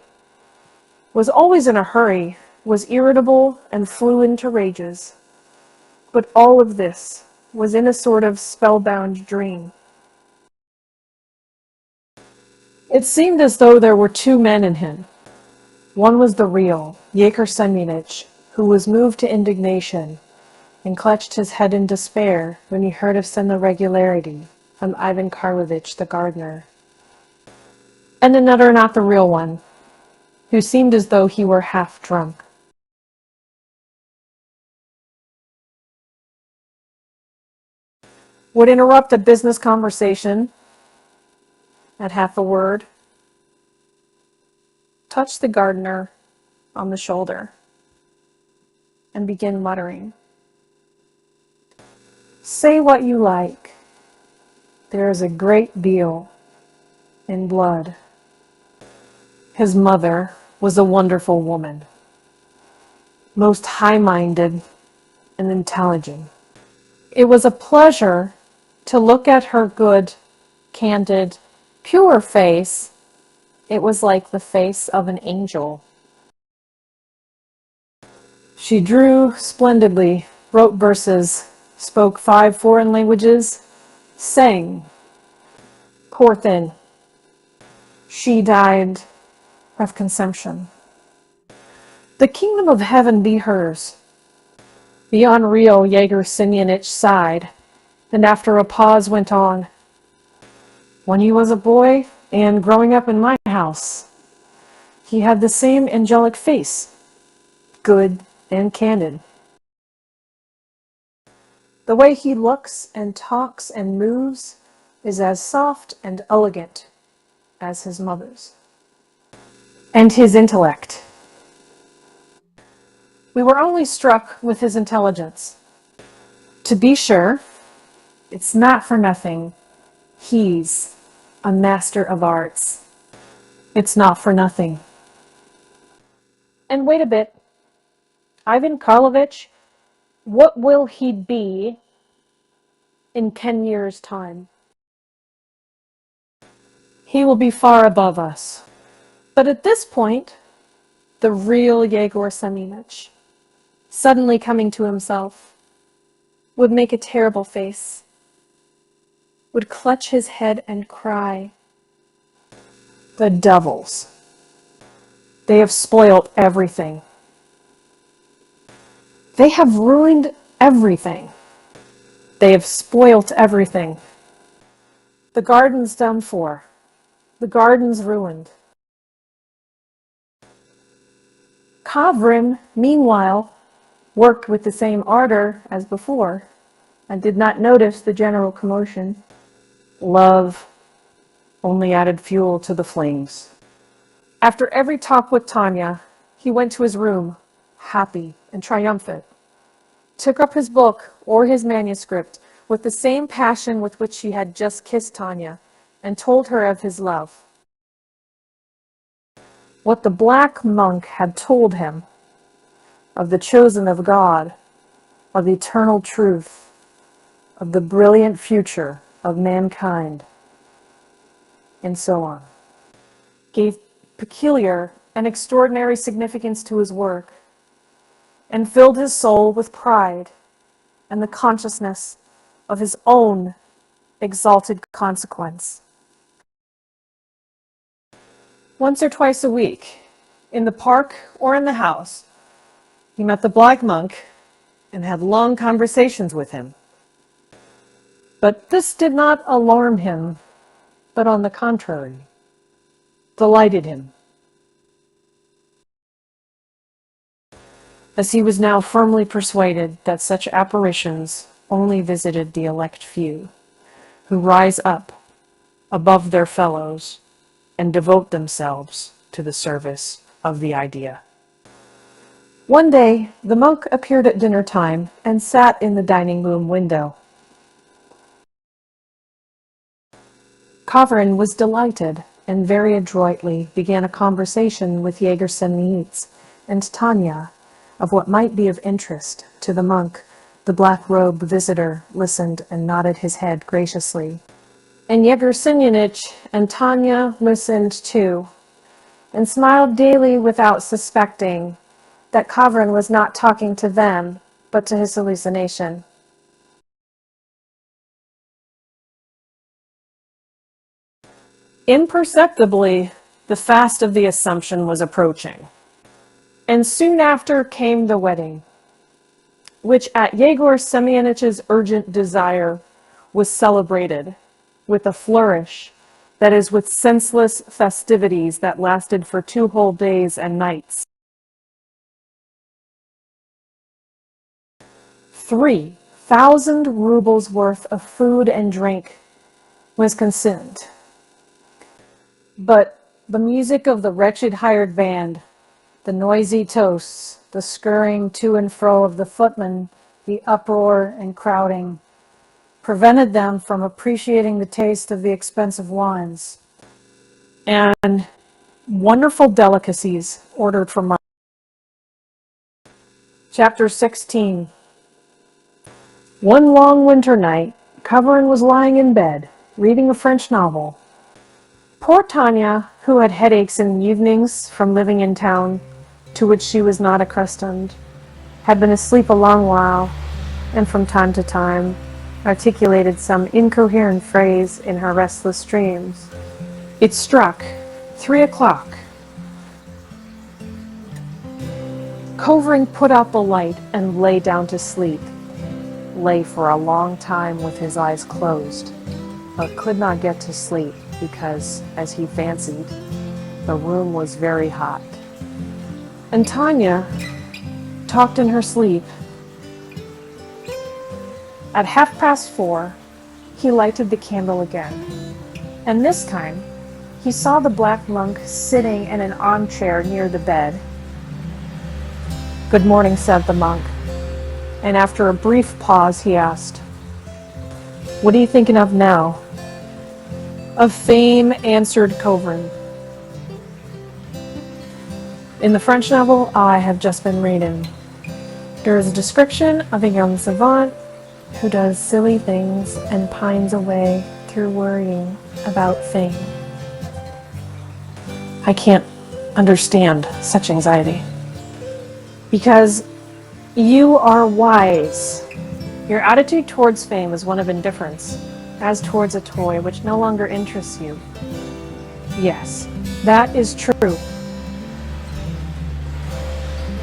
was always in a hurry, was irritable, and flew into rages. But all of this was in a sort of spellbound dream. It seemed as though there were two men in him. One was the real Yegor Semyonich, who was moved to indignation and clutched his head in despair when he heard of some irregularity from Ivan Karlovich the gardener. and another not the real one, who seemed as though he were half drunk. Would interrupt a business conversation at half a word, touch the gardener on the shoulder, and begin muttering. Say what you like. There is a great deal in blood. His mother was a wonderful woman, most high-minded and intelligent. It was a pleasure to look at her good, candid, pure face. It was like the face of an angel. She drew splendidly, wrote verses, spoke 5 foreign languages, sang. Poor thing. She died of consumption. The kingdom of heaven be hers. The unreal Yegor Semyonich sighed, and after a pause went on. When he was a boy and growing up in my house, he had the same angelic face, good and candid. The way he looks and talks and moves is as soft and elegant as his mother's. And his intellect. We were only struck with his intelligence. To be sure, it's not for nothing. He's a master of arts. It's not for nothing. And wait a bit. Ivan Karlovich, what will he be in 10 years' time? He will be far above us. But at this point, the real Yegor Semyonich, suddenly coming to himself, would make a terrible face, would clutch his head and cry, "The devils! They have spoiled everything. They have ruined everything. They have spoilt everything. The garden's done for. The garden's ruined." Kavrim, meanwhile, worked with the same ardor as before, and did not notice the general commotion. Love only added fuel to the flames. After every talk with Tanya, he went to his room, happy and triumphant, took up his book or his manuscript with the same passion with which he had just kissed Tanya, and told her of his love. What the black monk had told him of the chosen of God, of the eternal truth, of the brilliant future of mankind, and so on, gave peculiar and extraordinary significance to his work, and filled his soul with pride and the consciousness of his own exalted consequence. Once or twice a week, in the park or in the house, he met the black monk and had long conversations with him. But this did not alarm him, but on the contrary, delighted him, as he was now firmly persuaded that such apparitions only visited the elect few, who rise up above their fellows and devote themselves to the service of the idea. One day, the monk appeared at dinner time and sat in the dining room window. Kavrin was delighted and very adroitly began a conversation with Yegor Semyonich and Tanya of what might be of interest to the monk. The black-robed visitor listened and nodded his head graciously. And Yegor Semyonich and Tanya listened too, and smiled daily without suspecting that Kavrin was not talking to them, but to his hallucination. Imperceptibly, the fast of the Assumption was approaching, and soon after came the wedding, which at Yegor Semyonich's urgent desire was celebrated with a flourish that is, with senseless festivities that lasted for 2 whole days and nights. 3,000 rubles worth of food and drink was consumed. But the music of the wretched hired band, the noisy toasts, the scurrying to and fro of the footmen, the uproar and crowding, prevented them from appreciating the taste of the expensive wines and wonderful delicacies ordered from market. Chapter 16. One long winter night, Coverin was lying in bed, reading a French novel. Poor Tanya, who had headaches in the evenings from living in town, to which she was not accustomed, had been asleep a long while, and from time to time articulated some incoherent phrase in her restless dreams. It struck 3 o'clock. Coverin put out the light and lay down to sleep. Lay for a long time with his eyes closed, but could not get to sleep because, as he fancied, the room was very hot. And Tanya talked in her sleep. At 4:30, he lighted the candle again, and this time he saw the black monk sitting in an armchair near the bed. "Good morning," said the monk, and after a brief pause he asked, "What are you thinking of now?" "Of fame," answered Coverin. "In the French novel I have just been reading, there is a description of a young savant who does silly things and pines away through worrying about fame." I can't understand such anxiety. Because you are wise. Your attitude towards fame is one of indifference, as towards a toy which no longer interests you. Yes, that is true.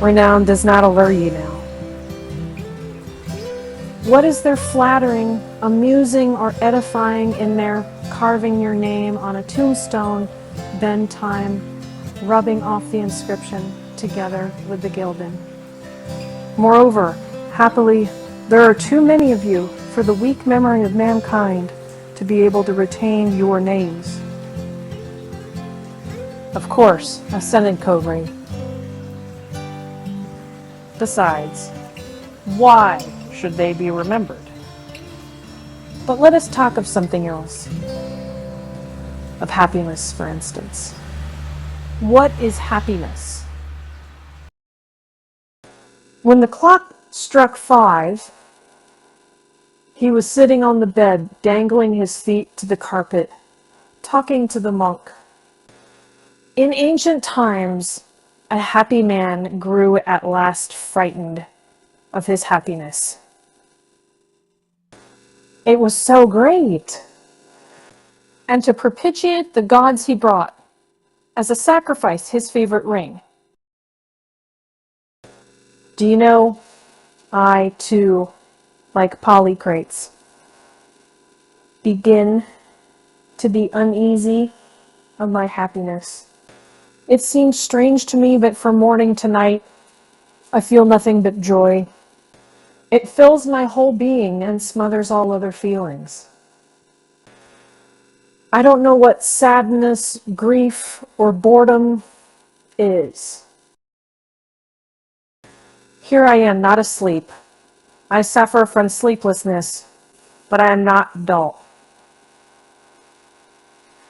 Renown does not allure you now. What is there flattering, amusing, or edifying in their carving your name on a tombstone, then time, rubbing off the inscription together with the gilding? Moreover, happily, there are too many of you for the weak memory of mankind to be able to retain your names. Of course, assented Coverin. Besides, why should they be remembered? But let us talk of something else. Of happiness, for instance. What is happiness? When the clock struck 5, he was sitting on the bed, dangling his feet to the carpet, talking to the monk. In ancient times, a happy man grew at last frightened of his happiness. It was so great. And to propitiate the gods he brought, as a sacrifice, his favorite ring. Do you know, I, too, like Polycrates, begin to be uneasy of my happiness. It seems strange to me, but from morning to night, I feel nothing but joy. It fills my whole being and smothers all other feelings. I don't know what sadness, grief, or boredom is. Here I am, not asleep. I suffer from sleeplessness, but I am not dull.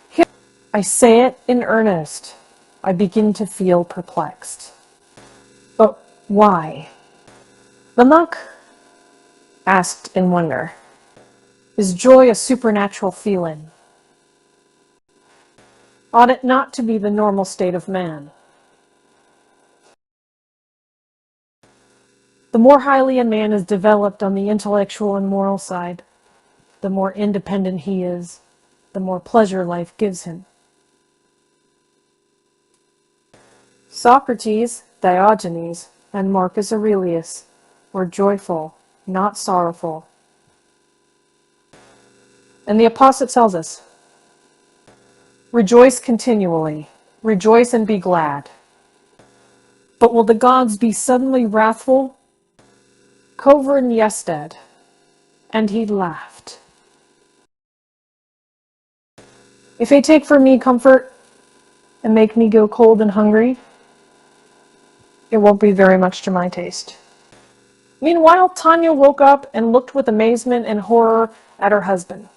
Here, I say it in earnest. I begin to feel perplexed. But why? The monk asked in wonder. Is joy a supernatural feeling? Ought it not to be the normal state of man? The more highly a man is developed on the intellectual and moral side, the more independent he is, the more pleasure life gives him. Socrates, Diogenes, and Marcus Aurelius were joyful, not sorrowful. And the Apostle tells us, Rejoice continually. Rejoice and be glad. But will the gods be suddenly wrathful? Kovrin Yested. And he laughed. If they take from me comfort and make me go cold and hungry, it won't be very much to my taste. Meanwhile, Tanya woke up and looked with amazement and horror at her husband.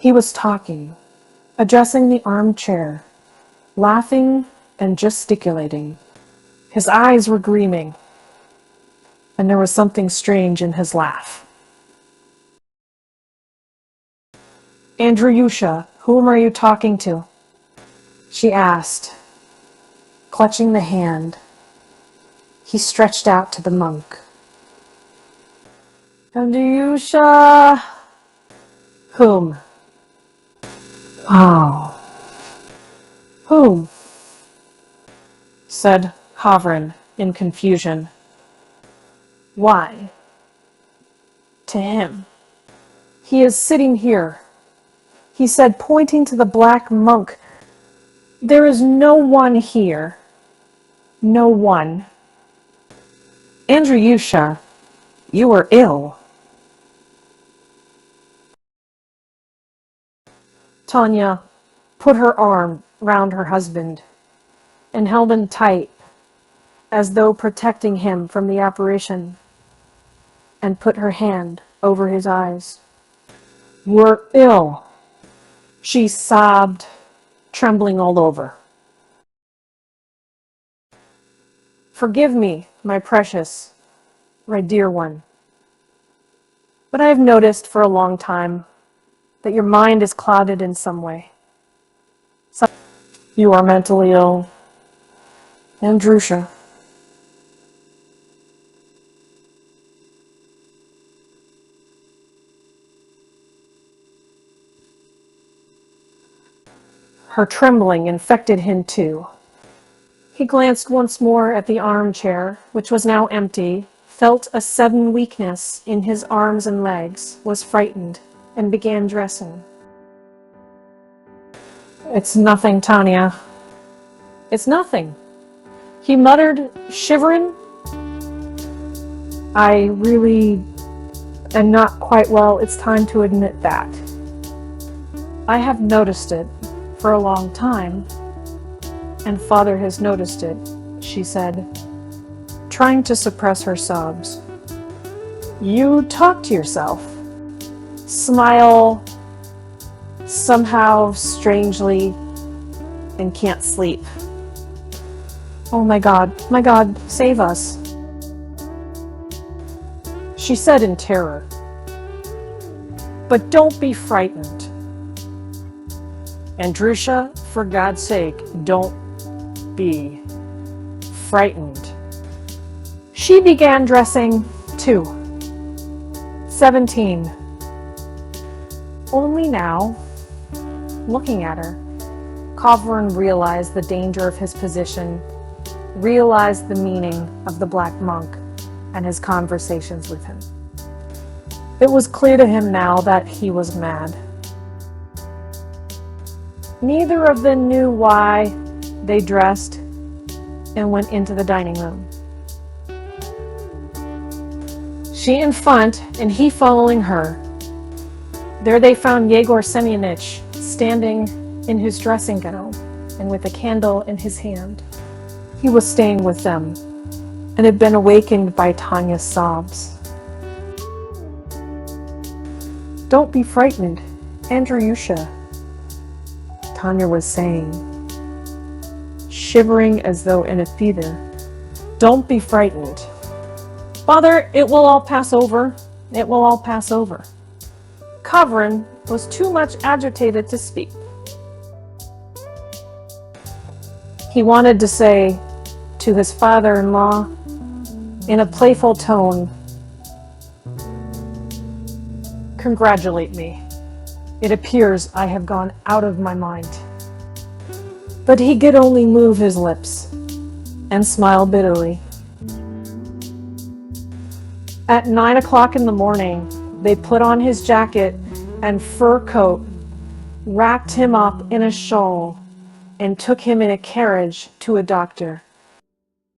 He was talking, addressing the armchair, laughing and gesticulating. His eyes were gleaming, and there was something strange in his laugh. Andreyusha, whom are you talking to? She asked, clutching the hand he stretched out to the monk. Andreyusha. Whom? Oh. Whom? Said Kovrin in confusion. Why? To him. He is sitting here. He said, pointing to the black monk, there is no one here. No one. Andreyusha, you are ill. Tanya put her arm round her husband and held him tight as though protecting him from the apparition, and put her hand over his eyes. You're ill, she sobbed, trembling all over. Forgive me, my precious, my dear one, but I have noticed for a long time that your mind is clouded in some way. You are mentally ill, Andrusha. Her trembling infected him too. He glanced once more at the armchair, which was now empty, felt a sudden weakness in his arms and legs, was frightened, and began dressing. It's nothing, Tanya. It's nothing. He muttered, shivering. I really am not quite well. It's time to admit that. I have noticed it for a long time, and Father has noticed it, she said, trying to suppress her sobs. You talk to yourself. Smile somehow strangely and can't sleep. Oh my God, save us, she said in terror. But don't be frightened. Andrusha, for God's sake, don't be frightened. She began dressing too. 17. Only now, looking at her, Kovrin realized the danger of his position, realized the meaning of the black monk and his conversations with him. It was clear to him now that he was mad. Neither of them knew why. They dressed and went into the dining room. She in front and he following her. There they found Yegor Semyonich standing in his dressing gown and with a candle in his hand. He was staying with them and had been awakened by Tanya's sobs. Don't be frightened, Andreyusha, Tanya was saying, shivering as though in a fever. Don't be frightened. Father, it will all pass over. It will all pass over. Kovrin was too much agitated to speak. He wanted to say to his father-in-law in a playful tone, congratulate me. It appears I have gone out of my mind. But he could only move his lips and smile bitterly. At 9 o'clock in the morning, they put on his jacket and fur coat wrapped him up in a shawl, and took him in a carriage to a doctor.